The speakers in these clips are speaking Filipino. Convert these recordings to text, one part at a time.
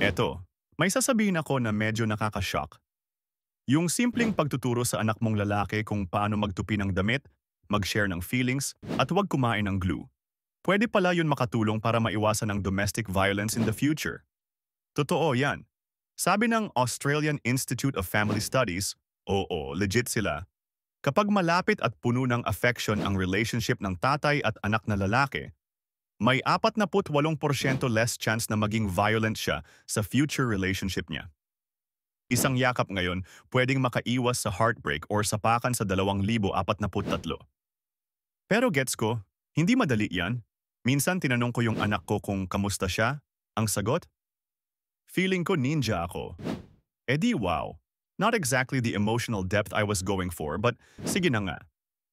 Eto, may sasabihin ako na medyo nakakashock. Yung simpleng pagtuturo sa anak mong lalaki kung paano magtupi ng damit, mag-share ng feelings, at huwag kumain ng glue. Pwede pala yun makatulong para maiwasan ng domestic violence in the future. Totoo yan. Sabi ng Australian Institute of Family Studies, oo, legit sila, kapag malapit at puno ng affection ang relationship ng tatay at anak na lalaki, may 48% less chance na maging violent siya sa future relationship niya. Isang yakap ngayon pwedeng makaiwas sa heartbreak or sapakan sa 2043. Pero gets ko, hindi madali yan. Minsan tinanong ko yung anak ko kung kamusta siya. Ang sagot? Feeling ko ninja ako. Eh di wow. Not exactly the emotional depth I was going for, but sige na nga.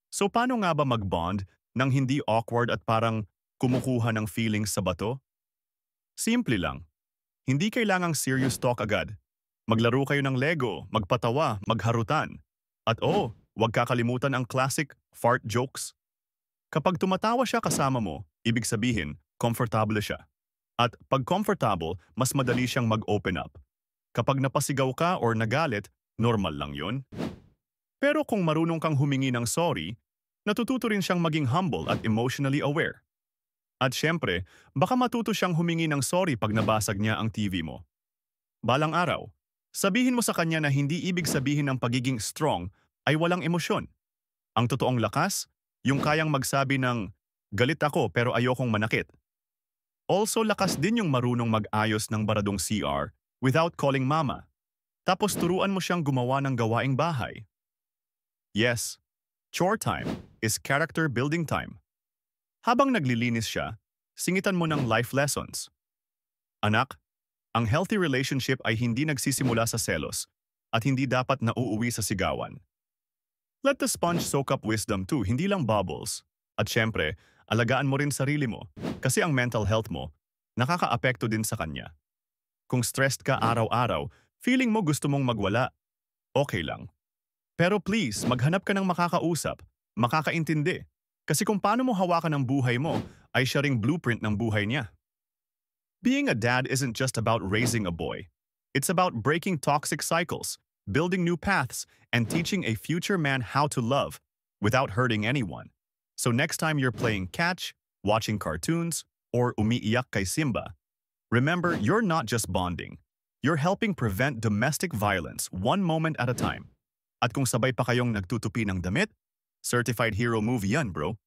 So paano nga ba mag-bond nang hindi awkward at parang kumukuha ng feelings sa bato? Simple lang. Hindi kailangang serious talk agad. Maglaro kayo ng Lego, magpatawa, magharutan. At huwag kakalimutan ang classic fart jokes. Kapag tumatawa siya kasama mo, ibig sabihin, komportable siya. At pag comfortable, mas madali siyang mag-open up. Kapag napasigaw ka or nagalit, normal lang yun. Pero kung marunong kang humingi ng sorry, natututo rin siyang maging humble at emotionally aware. At syempre, baka matuto siyang humingi ng sorry pag nabasag niya ang TV mo. Balang araw, sabihin mo sa kanya na hindi ibig sabihin ng pagiging strong ay walang emosyon. Ang totoong lakas, yung kayang magsabi ng, galit ako pero ayokong manakit. Also lakas din yung marunong mag-ayos ng baradong CR without calling mama. Tapos turuan mo siyang gumawa ng gawaing bahay. Yes, chore time is character building time. Habang naglilinis siya, singitan mo ng life lessons. Anak, ang healthy relationship ay hindi nagsisimula sa selos at hindi dapat nauuwi sa sigawan. Let the sponge soak up wisdom too, hindi lang bubbles. At syempre, alagaan mo rin sarili mo kasi ang mental health mo nakakaapekto din sa kanya. Kung stressed ka araw-araw, feeling mo gusto mong magwala, okay lang. Pero please, maghanap ka ng makakausap, makakaintindi. Kasi kung paano mo hawakan ang buhay mo, ay siya ring blueprint ng buhay niya. Being a dad isn't just about raising a boy. It's about breaking toxic cycles, building new paths, and teaching a future man how to love without hurting anyone. So next time you're playing catch, watching cartoons, or umiiyak kay Simba, remember you're not just bonding. You're helping prevent domestic violence one moment at a time. At kung sabay pa kayong nagtutupi ng damit, certified hero movie yan, bro.